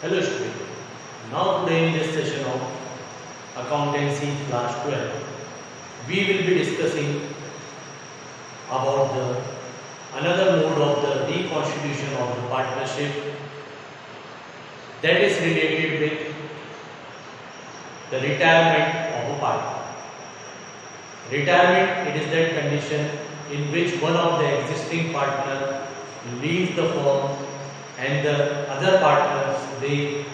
Hello students. Now today in this session of accountancy class 12, we will be discussing about the another mode of the reconstitution of the partnership that is related with the retirement of a partner. Retirement, it is that condition in which one of the existing partner leaves the firm and the other partners they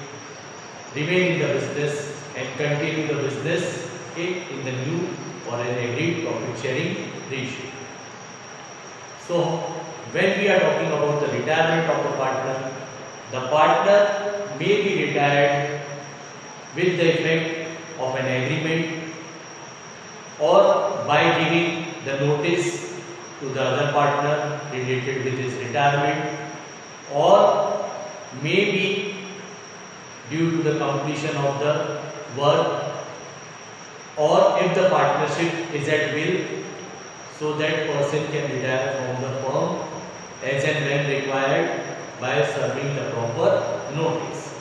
remain in the business and continue the business in the new or an agreed profit sharing ratio. So when we are talking about the retirement of the partner may be retired with the effect of an agreement or by giving the notice to the other partner related with his retirement, or maybe due to the completion of the work, or if the partnership is at will, so that person can retire from the firm as and when required by serving the proper notice.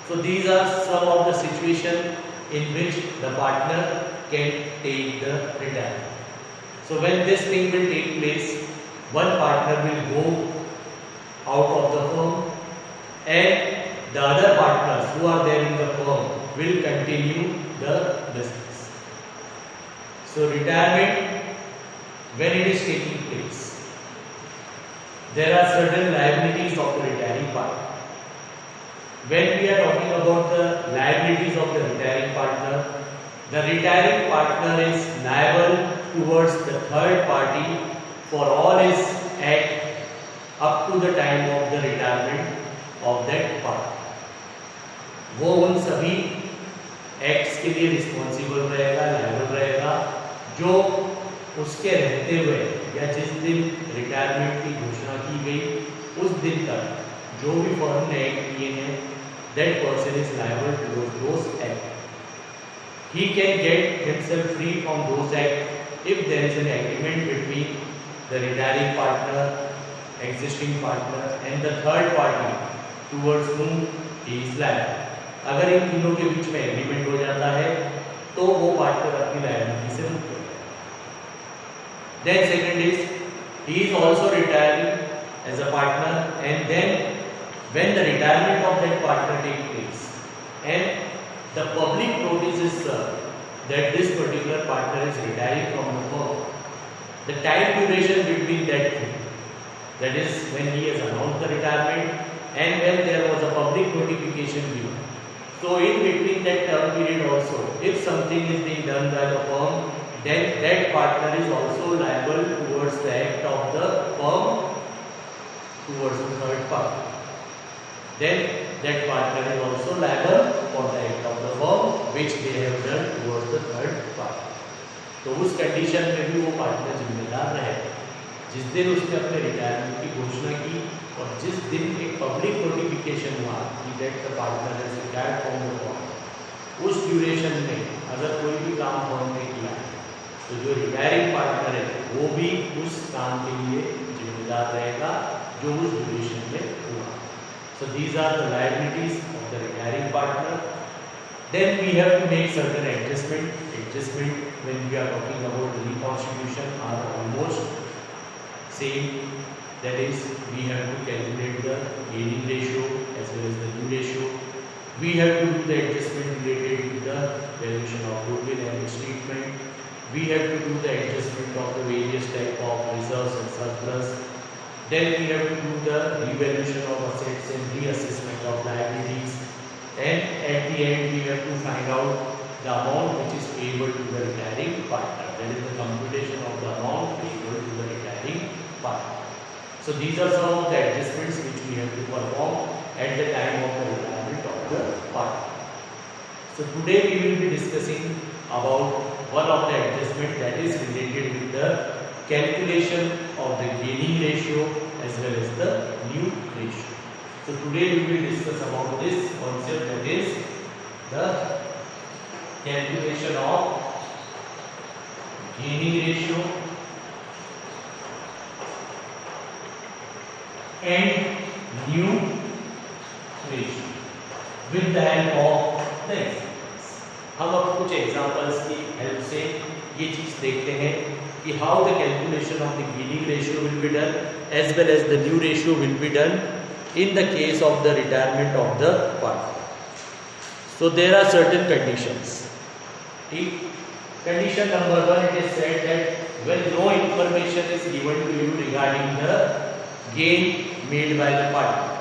So these are some of the situations in which the partner can take the retirement. So when this thing will take place, one partner will go out of the firm and the other partners who are there in the firm will continue the business. So retirement, when it is taking place, there are certain liabilities of the retiring partner. When we are talking about the liabilities of the retiring partner is liable towards the third party for all his act up to the time of the retirement of that partner. वो उन सभी acts के लिए responsible रहेगा, liable रहेगा जो उसके रहते हुए या जिस दिन रिटायरमेंट की घोषणा की गई उस दिन तक जो भी फर्म ने एक्ट किए हैं, that person is liable towards those acts. He can get himself free from those acts if there is an agreement between the retiring partner, existing partner and the third party towards whom he is liable. अगर इन तीनों के बीच में agreement हो जाता है तो वो partner अपनी लायबिलिटी से मुक्त हो जाएगा. Then second is he is also retiring as a partner, and then when the retirement of that partner takes place and the public notice is served that this particular partner is retiring from the firm, the time duration between that thing, that is when he has announced the retirement and when there was a public notification given. So in between that term period also, if something is being done by the firm, then that partner is also liable towards the act of the firm towards the third party. Then that partner is also liable for the act of the firm which they have done towards the third party. तो उस condition में भी वो partner जिम्मेदार रहेगा. जिस दिन उसने अपने रिटायरमेंट की घोषणा की और जिस दिन एक पब्लिक नोटिफिकेशन हुआ कि that the partner has retired from the firm, उस ड्यूरेशन में अगर कोई भी काम फर्म ने किया तो जो रिटायरिंग पार्टनर है वो भी उस काम के लिए जिम्मेदार रहेगा जो उस ड्यूरेशन में हुआ. So these are the liabilities of the retiring partner. Then we have to make certain adjustment when we are talking about the reconstitution are almost same. That is, we have to calculate the gaining ratio as well as the new ratio. We have to do the adjustment related to the valuation of goodwill and its treatment. We have to do the adjustment of the various type of reserves and surplus. Then we have to do the revaluation of assets and reassessment of liabilities. And at the end, we have to find out the amount which is payable to the retiring partner. That is the computation of the amount payable to the retiring partner. So these are some of the adjustments which we have to perform at the time of the retirement of the partner. So today we will be discussing about one of the adjustments that is related with the calculation of the gaining ratio as well as the new ratio. So today we will discuss about this concept, that is the calculation of gaining ratio and new ratio. with the help of the examples. हम अब कुछ examples की help से ये चीज देखते हैं कि how the calculation of the gaining ratio will be done as well as the new ratio will be done in the case of the retirement of the partner. So there are certain conditions. Condition number 1, it is said that when no information is given to you regarding the gain made by the partner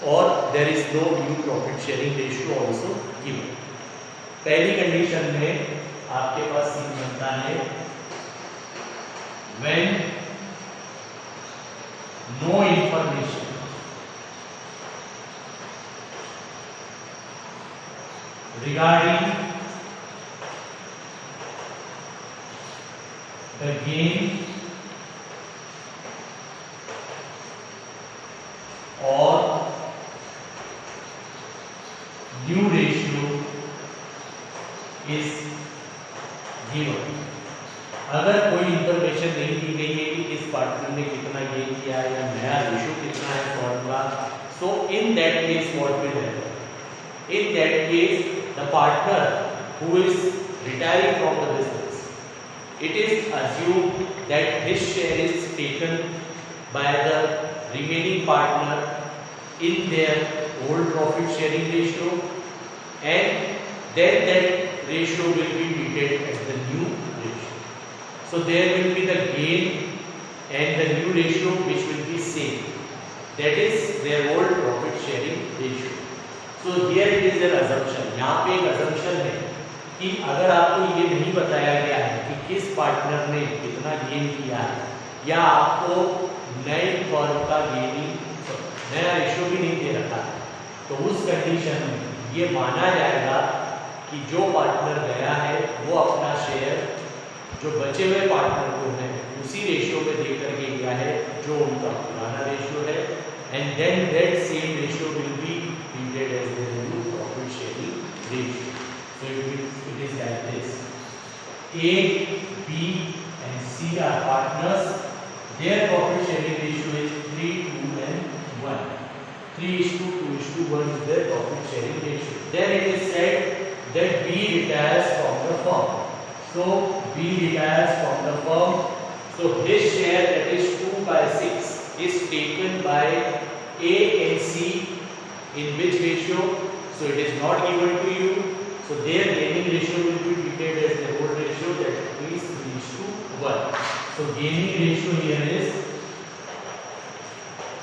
or there is no new profit sharing ratio also given. पहली condition में आपके पास scene बनता है when no information regarding the gain or new ratio is given. अगर कोई information नहीं दी गई है कि इस पार्टनर ने कितना गेन किया है या नया रेशियो कितना है formula, so in that case what will happen? In that case, the partner who is retiring from the business, it is assumed that his share is taken by the remaining partner in their old profit sharing ratio, and then that ratio will be treated as the new ratio. So there will be the gain and the new ratio which will be same. That is their old profit sharing ratio. So here it is an assumption. यहाँ पे एक assumption है कि अगर आपको ये नहीं बताया गया है कि किस पार्टनर ने कितना गेन किया है या आपको नए फर्म का गेनिंग नया रेशियो भी नहीं दे रखा है, तो उस कंडीशन में ये माना जाएगा कि जो पार्टनर गया है वो अपना शेयर जो बचे हुए पार्टनर को है उसी रेशियो में दे करके गया है जो उनका पुराना रेशियो है, and then that same ratio will be treated as the new profit sharing ratio. So it is like this. A, B and C are partners. Their profit sharing ratio is 3, 2 and 1. 3:2:1 is their profit sharing ratio. Then it is said that B retires from the firm. So B retires from the firm. So his share, that is 2/6, is taken by A and C in which ratio? So it is not given to you. So their gaining ratio will be treated as the old ratio, that is 3:1. So gaining ratio here is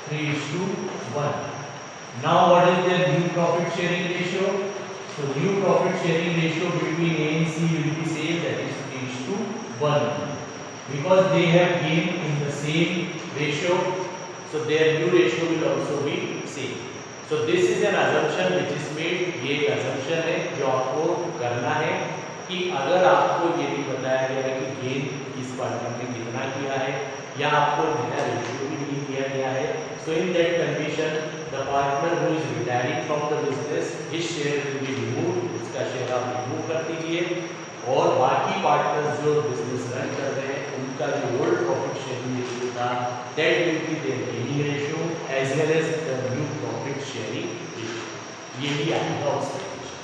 3:1. Now what is their new profit sharing ratio? So new profit sharing ratio between A and C will be same, that is 3:1. Because they have gained in the same ratio, so their new ratio will also be same. So this is an assumption which is made. ये एक assumption है जो आपको करना है कि अगर आपको ये नहीं बताया गया है कि गेन किस पार्टनर ने कितना किया है या आपको नया रेशियो भी नहीं दिया गया है, so in that condition the partner who is retiring from the business, his share will be removed, उसका शेयर आप रिमूव कर दीजिए और बाकी पार्टनर्स जो बिजनेस रन कर रहे हैं उनका जो ओल्ड प्रॉफिट शेयरिंग रेशियो था that will be their gaining ratio as well as the new profit sharing ratio. ये भी आएगा उस condition.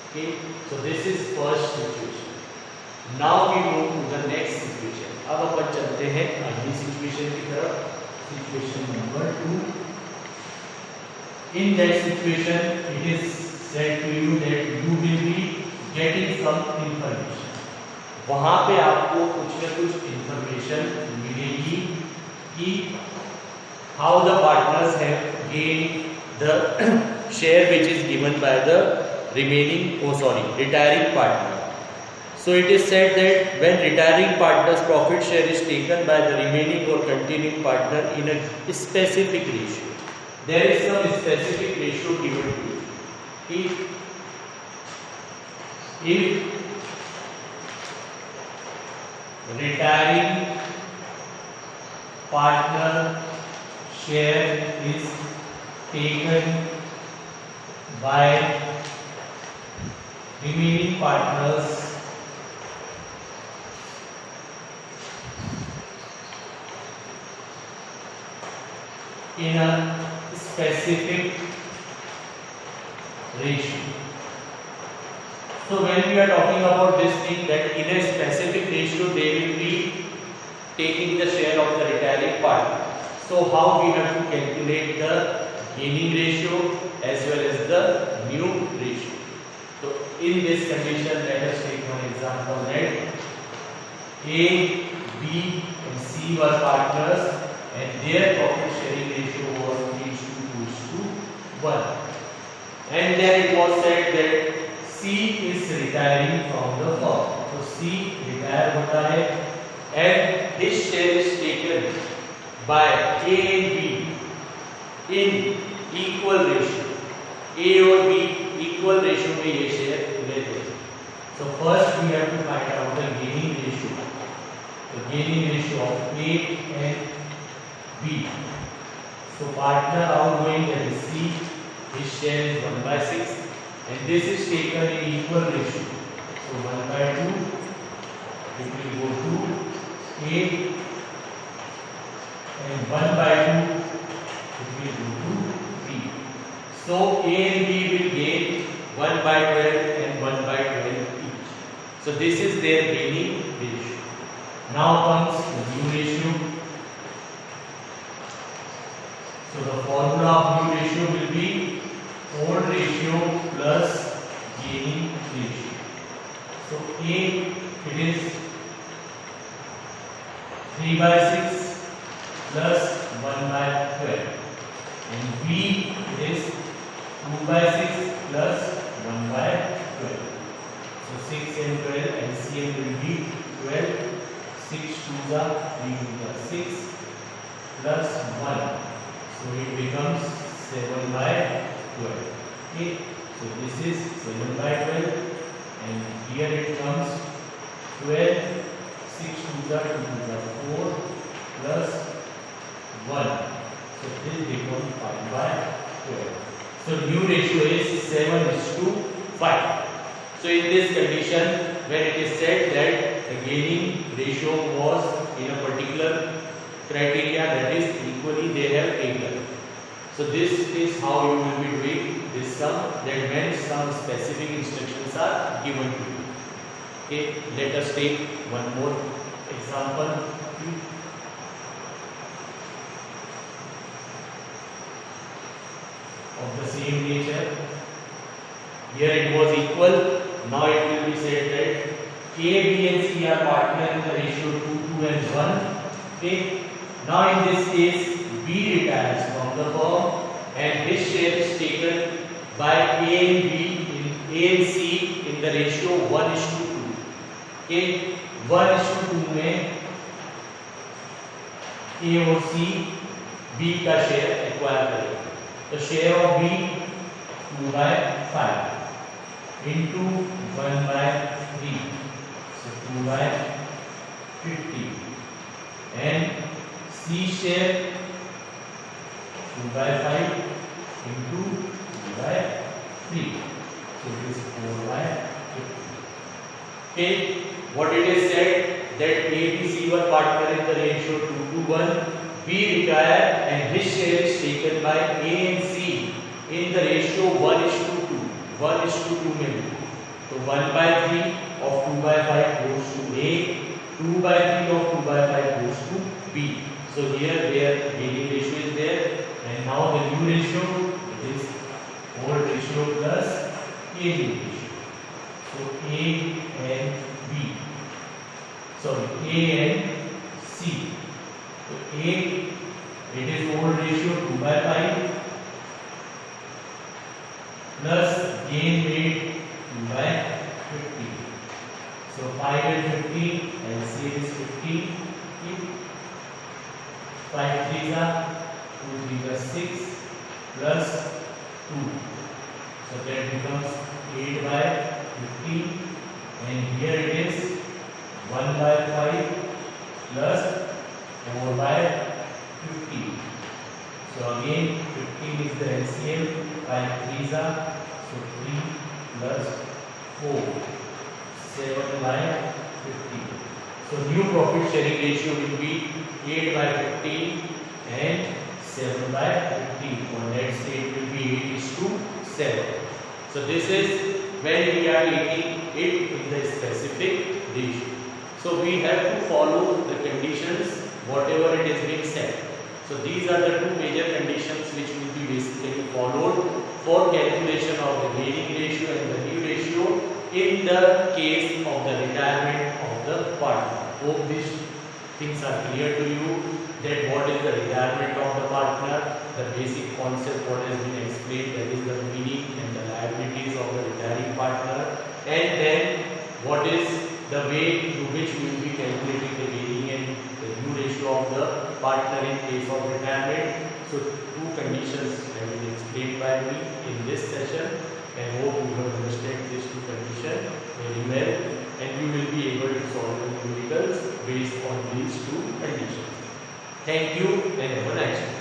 Okay, so this is first situation. Now we move to the next situation. अब अपन चलते हैं अगली situation की तरफ. Situation number 2. In that situation, it is said to you that you will be getting some information. वहाँ पे आपको कुछ न कुछ इंफॉर्मेशन मिलेगी कि how the partners have gained the share which is given by the retiring partner. So it is said that when retiring partner's profit share is taken by the remaining or continuing partner in a specific ratio, there is some specific ratio given to you. If retiring partner share is taken by remaining partners in a specific ratio. So when we are talking about this thing, that in a specific ratio they will be taking the share of the retiring party. So how we have to calculate the gaining ratio as well as the new ratio. So in this condition, let us take one example that A, B and C were partners and their profit sharing ratio was 3:2:1. And then it was said that C is retiring from the firm. So C retire hota hai and his share is taken by A and B in equal ratio. A और B equal ratio में ये share लेते हैं. So first we have to find out the gaining ratio. The gaining ratio of A and B. So partner outgoing, that is C, his share is 1/6 and this is taken in equal ratio. So 1/2 it will go to A and 1/2 it will go to B. So A and B will gain 1/12 and 1/12 each. So this is their gaining ratio. Now comes the new ratio. So the formula of new ratio will be old ratio plus gaining ratio. So A it is 3/6 plus 1/12 and B it is 2/6 plus 1/12. So 6 and 12 LCM will be 12. 6 2s are 3 2s are 6 plus 1. So it becomes 7/12. Okay. So this is 7/12 and here it comes 12. 6 2s are 2 2s are 4 plus 1. So this becomes 5/12. So new ratio is 7:5. So in this condition, when it is said that the gaining ratio was in a particular criteria, that is equally they have taken. So this is how you will be doing this sum, that when some specific instructions are given to you. Okay, let us take one more example. Of the same nature. Here it was equal. Now it will be said that A, B and C are partner in the ratio 2, 2 and 1. Okay. Now in this case, B retires from the firm and his share is taken by A and B in A and C in the ratio 1:2. Okay. 1:2 में A और C B का share acquire करेंगे. The share of B 2/5 into 1/3. So 2/50 and C share 2/5 into 2/3. So it is 4/50. Okay, what it is said that A, B, C were partner in the ratio 2:1. B retire and his share is taken by A and C in the ratio 1:2. 1:2 में. So 1/3 of 2/5 goes to A. 2/3 of 2/5 goes to B. So here their gaining ratio is there, and now the new ratio is old ratio plus gaining ratio. So A and B. Sorry, A and C. So A, it is old ratio 2/5 plus gain made 2/50. So 5 and 50 LCM is 50. 5 3s are 2 3s are 6 plus 2. So that becomes 8/50 and here it is 1/5 plus 4/50. So again 15 is the LCM. 5 3s are, so 3 plus 4, 7/50. So new profit sharing ratio will be 8/15 and 7/15. On that state will be 8:7. So this is when we are taking it in the specific ratio. So we have to follow the conditions whatever it is being said. So these are the two major conditions which will be basically followed for calculation of the gaining ratio and the leave ratio in the case of the retirement of the partner. Hope these things are clear to you, that what is the retirement of the partner, the basic concept what has been explained, that is the meaning and the liabilities of the retiring partner, and then what is the way through which we will be calculating the gaining and the leave ratio of the partner in case of retirement. So two conditions have been explained by me in this session, and hope you have understood these two conditions very well, and you will be able to solve the numericals based on these two conditions. Thank you and have a nice day.